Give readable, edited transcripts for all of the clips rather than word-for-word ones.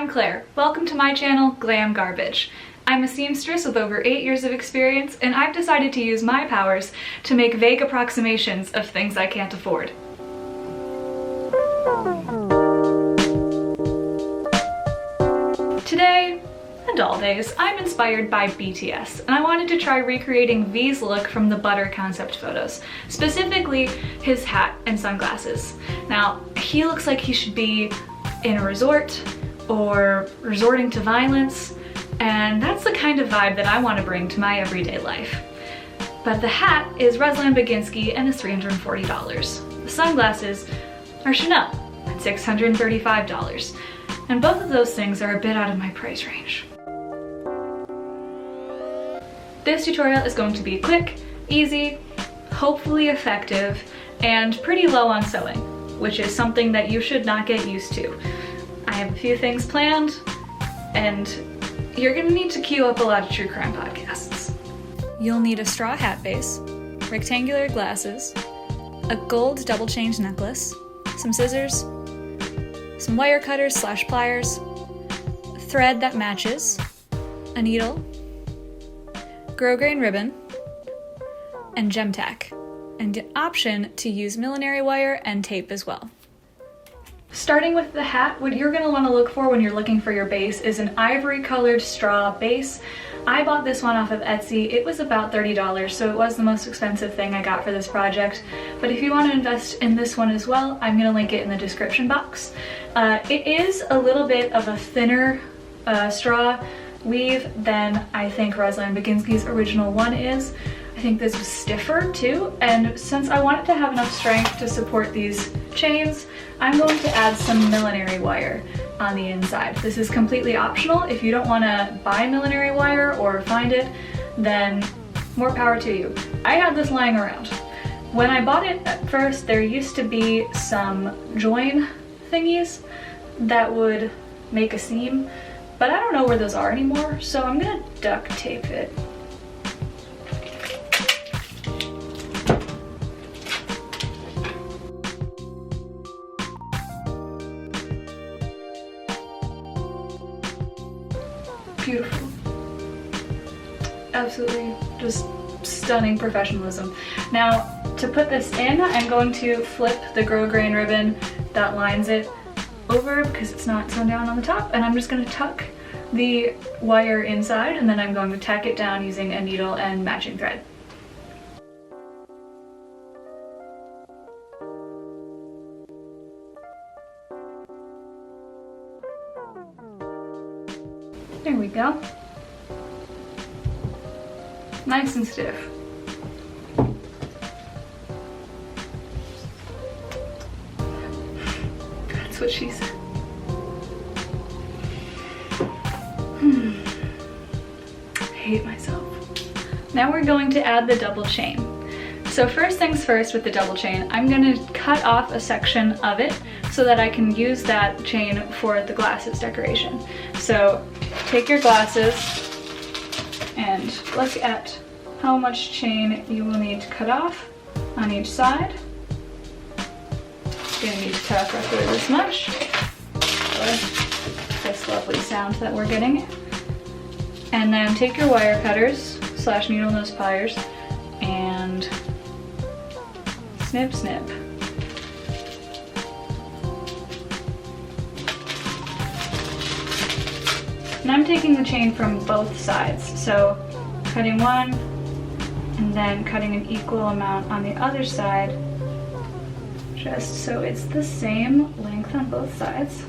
Claire. Welcome to my channel, Glam Garbage. I'm a seamstress with over 8 years of experience, and I've decided to use my powers to make vague approximations of things I can't afford. Today, and all days, I'm inspired by BTS, and I wanted to try recreating V's look from the Butter concept photos, specifically his hat and sunglasses. Now, he looks like he should be in a resort or resorting to violence, and that's the kind of vibe that I want to bring to my everyday life. But the hat is Ruslan Baginski and is $340. The sunglasses are Chanel at $635. And both of those things are a bit out of my price range. This tutorial is going to be quick, easy, hopefully effective, and pretty low on sewing, which is something that you should not get used to. I have a few things planned, and you're gonna need to queue up a lot of true crime podcasts. You'll need a straw hat base, rectangular glasses, a gold double-chained necklace, some scissors, some wire cutters / pliers, thread that matches, a needle, grosgrain ribbon, and gem tack, and an option to use millinery wire and tape as well. Starting with the hat, what you're going to want to look for when you're looking for your base is an ivory colored straw base. I bought this one off of Etsy. It was about $30, so it was the most expensive thing I got for this project. But if you want to invest in this one as well, I'm going to link it in the description box. It is a little bit of a thinner straw weave than I think Ruslan Baginski's original one is. I think this was stiffer too, and since I want it to have enough strength to support these chains, I'm going to add some millinery wire on the inside. This is completely optional. If you don't want to buy millinery wire or find it, then more power to you. I had this lying around. When I bought it at first, there used to be some join thingies that would make a seam, but I don't know where those are anymore, so I'm gonna duct tape it. Beautiful. Absolutely just stunning professionalism. Now, to put this in, I'm going to flip the grosgrain ribbon that lines it over because it's not sewn down on the top, and I'm just going to tuck the wire inside, and then I'm going to tack it down using a needle and matching thread. There we go. Nice and stiff. That's what she said. I hate myself. Now we're going to add the double chain. So first things first with the double chain, I'm going to cut off a section of it so that I can use that chain for the glasses decoration. So take your glasses and look at how much chain you will need to cut off on each side. You're going to need to cut off roughly this much for this lovely sound that we're getting. And then take your wire cutters / needle nose pliers and snip snip. And I'm taking the chain from both sides, so cutting one and then cutting an equal amount on the other side, just so it's the same length on both sides.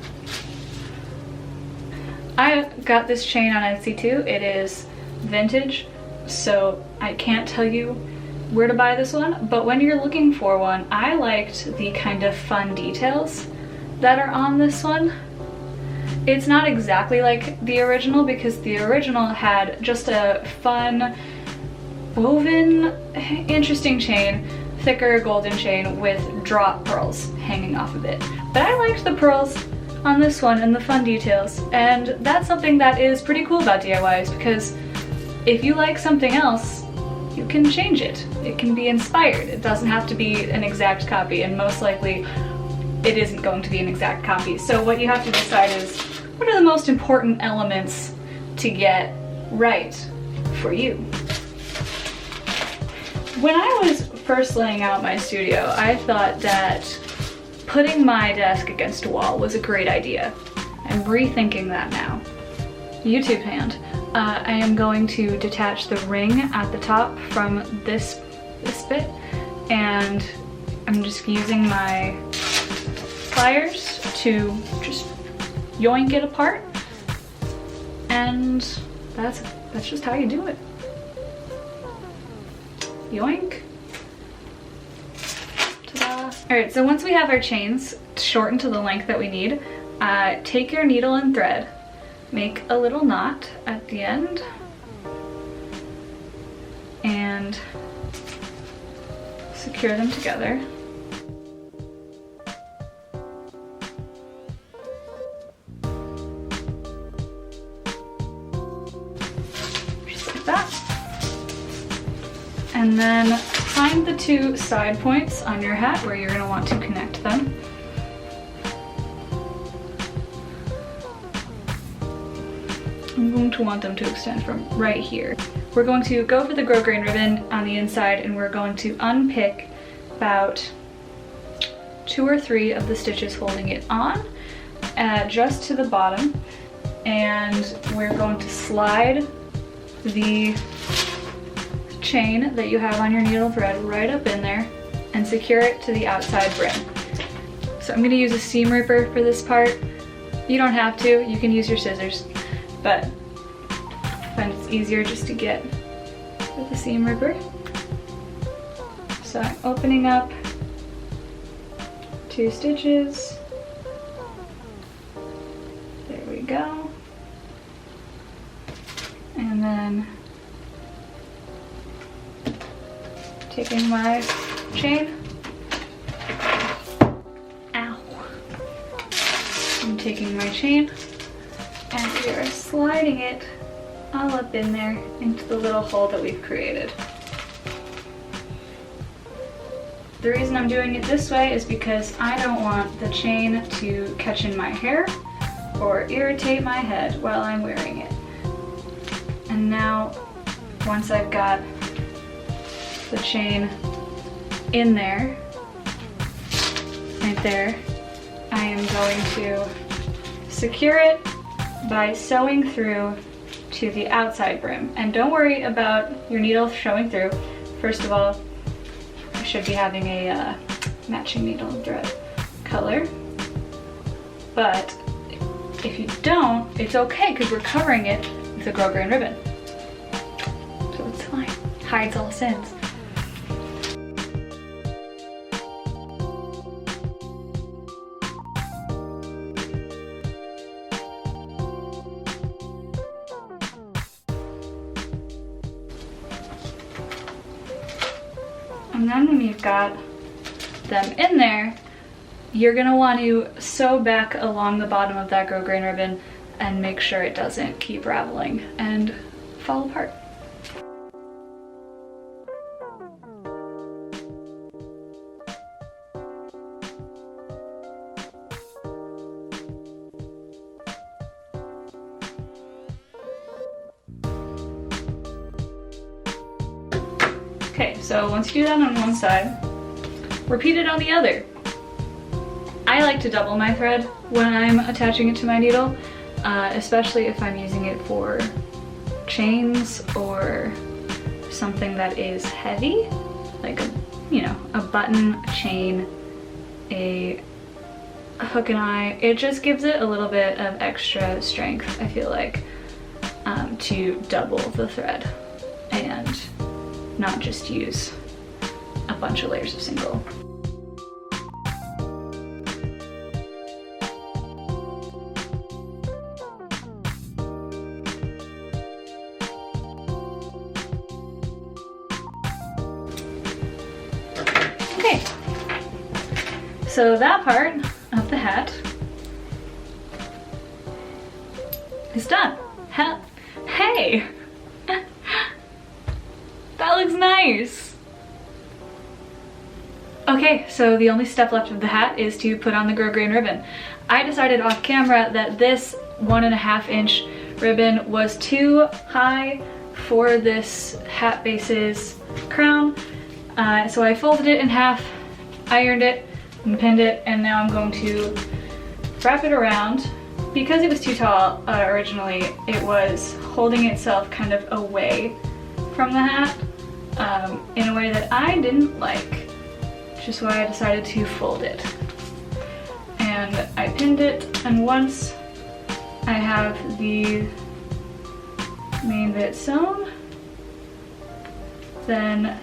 I got this chain on Etsy too. It is vintage, so I can't tell you where to buy this one, but when you're looking for one, I liked the kind of fun details that are on this one. It's not exactly like the original because the original had just a fun, woven, interesting chain, thicker golden chain with drop pearls hanging off of it. But I liked the pearls on this one and the fun details, and that's something that is pretty cool about DIYs, because if you like something else, you can change it. It can be inspired. It doesn't have to be an exact copy, and most likely it isn't going to be an exact copy. So what you have to decide is what are the most important elements to get right for you? When I was first laying out my studio, I thought that putting my desk against a wall was a great idea. I'm rethinking that now. YouTube hand. I am going to detach the ring at the top from this bit, and I'm just using my pliers to just yoink it apart, and that's just how you do it. Yoink. Ta-da. Alright, so once we have our chains shortened to the length that we need, take your needle and thread, make a little knot at the end, and secure them together. Just like that. And then find the two side points on your hat where you're going to want to connect them. I'm going to want them to extend from right here. We're going to go for the grosgrain ribbon on the inside, and we're going to unpick about 2 or 3 of the stitches holding it on, just to the bottom, and we're going to slide the chain that you have on your needle thread right up in there and secure it to the outside brim. So I'm going to use a seam ripper for this part. You don't have to, you can use your scissors, but I find it's easier just to get with the seam ripper. So I'm opening up 2 stitches. There we go. And then taking my chain. Ow. I'm taking my chain and we are sliding it all up in there into the little hole that we've created. The reason I'm doing it this way is because I don't want the chain to catch in my hair or irritate my head while I'm wearing it. And now, once I've got the chain in there, right there, I am going to secure it by sewing through to the outside brim. And don't worry about your needle showing through. First of all, I should be having a matching needle and thread color. But if you don't, it's okay because we're covering it with a grosgrain ribbon. So it's fine. Hides all sins. And then when you've got them in there, you're gonna want to sew back along the bottom of that grosgrain ribbon and make sure it doesn't keep raveling and fall apart. Okay, so once you do that on one side, repeat it on the other. I like to double my thread when I'm attaching it to my needle, especially if I'm using it for chains or something that is heavy, like a button, a chain, a hook and eye. It just gives it a little bit of extra strength, I feel like, to double the thread and not just use a bunch of layers of single. Okay, so that part of the hat is done. Hey! That looks nice! Okay, so the only step left of the hat is to put on the grosgrain ribbon. I decided off camera that this 1.5-inch ribbon was too high for this hat base's crown. So I folded it in half, ironed it, and pinned it, and now I'm going to wrap it around. Because it was too tall originally, it was holding itself kind of away from the hat in a way that I didn't like, which is why I decided to fold it. And I pinned it, and once I have the main bit sewn, then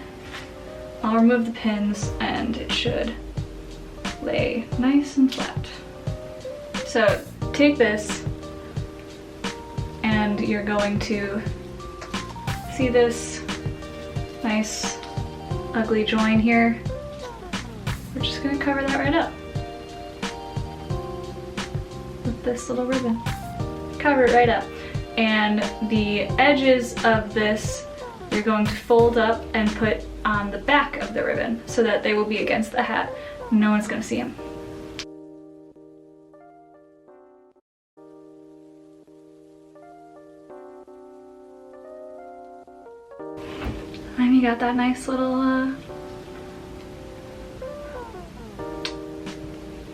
I'll remove the pins and it should lay nice and flat. So take this and you're going to see this nice ugly join here. We're just gonna cover that right up with this little ribbon. Cover it right up. And the edges of this you're going to fold up and put on the back of the ribbon so that they will be against the hat. No one's gonna see them. And you got that nice little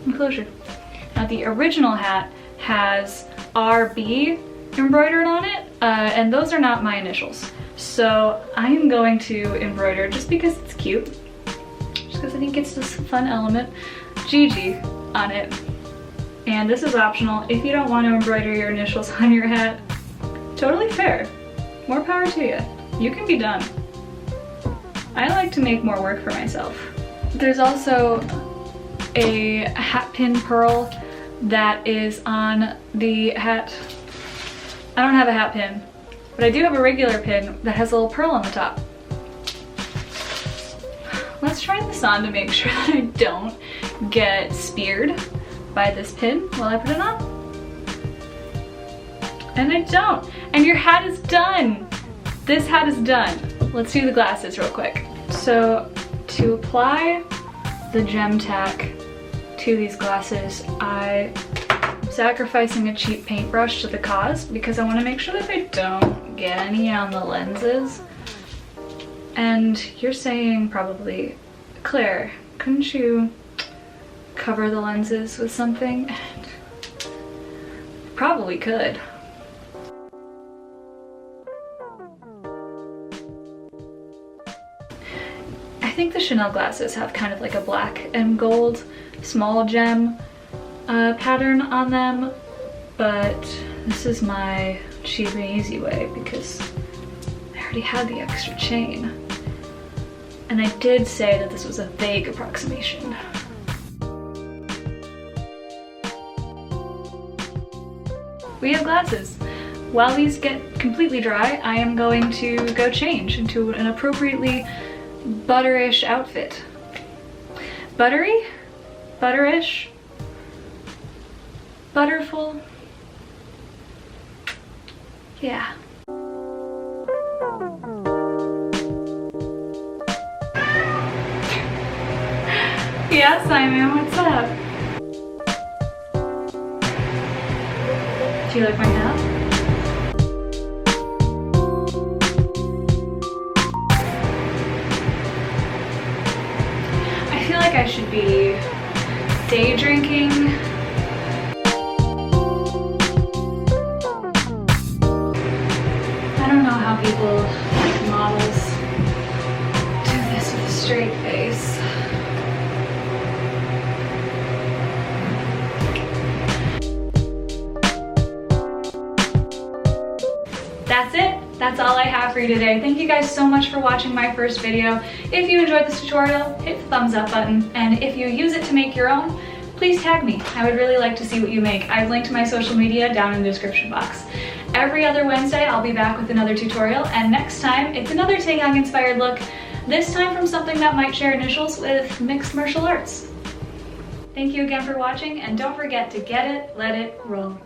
enclosure. Now the original hat has RB embroidered on it, and those are not my initials. So I'm going to embroider, just because it's cute, just because I think it's this fun element, Gigi on it. And this is optional. If you don't want to embroider your initials on your hat, totally fair. More power to you. You can be done. I like to make more work for myself. There's also a hat pin pearl that is on the hat. I don't have a hat pin, but I do have a regular pin that has a little pearl on the top. Let's try this on to make sure that I don't get speared by this pin while I put it on. And I don't. And your hat is done. This hat is done. Let's do the glasses real quick. So to apply the gem tack to these glasses, I'm sacrificing a cheap paintbrush to the cause because I want to make sure that I don't get any on the lenses. And you're saying probably, Claire, couldn't you cover the lenses with something? And probably could. I think the Chanel glasses have kind of like a black and gold small gem pattern on them, but this is my cheap and easy way because I already had the extra chain. And I did say that this was a vague approximation. We have glasses. While these get completely dry, I am going to go change into an appropriately butterish outfit. Buttery? Butterish? Butterful? Yeah. Yeah, Simon, what's up? Do you like my hat? I feel like I should be day drinking. I don't know how people, models, do this with a straight face. That's it. That's all I have for you today. Thank you guys so much for watching my first video. If you enjoyed this tutorial, hit the thumbs up button. And if you use it to make your own, please tag me. I would really like to see what you make. I've linked my social media down in the description box. Every other Wednesday, I'll be back with another tutorial. And next time, it's another Taehyung inspired look. This time from something that might share initials with mixed martial arts. Thank you again for watching, and don't forget to get it, let it roll.